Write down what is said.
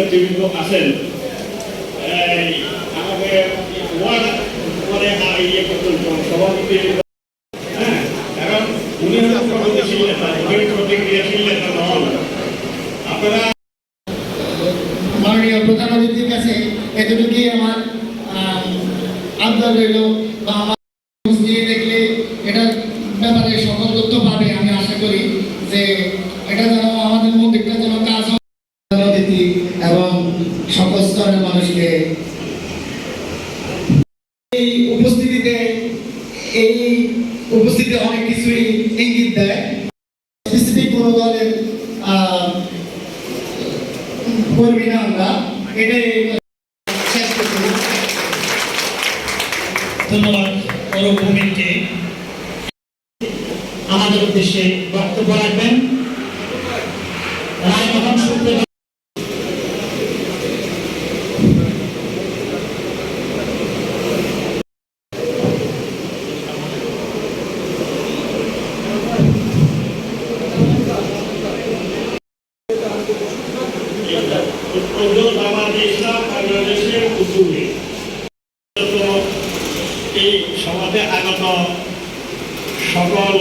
নেতৃবৃন্দ আছেন, আমাদের ওয়ার্ড পরে ইয়ে পর্যন্ত সভাপতি, হ্যাঁ, কারণ উনি প্রগতিশীল নেতা, উনি প্রতিক্রিয়াশীল নেতা নন। আপনারা মাননীয় প্রধান অতিথির কাছে এতটুকুই আমার আবদার রইল, বা আমার নিয়ে দেখলে এটার ব্যাপারে সকল তথ্য পাবে। আমি আশা করি যে এটা যেন আমাদের মন্দিরটা যেন কাজ অতিথি এবং সকল স্তরের মানুষকে এই উপস্থিতিতে অনেক কিছুই ইঙ্গিত দেয়। স্পেসিফিক কোনো দলের করবি না, আমরা এটাই শেষ করছি। ধন্যবাদ অরূপ ভূমিকে। আমাদের উদ্দেশ্যে বক্তব্য রাখবেন রায়মোহন শুক্লা। বাংলাদেশের উদ্যোগে এই সমাজে আগত সকল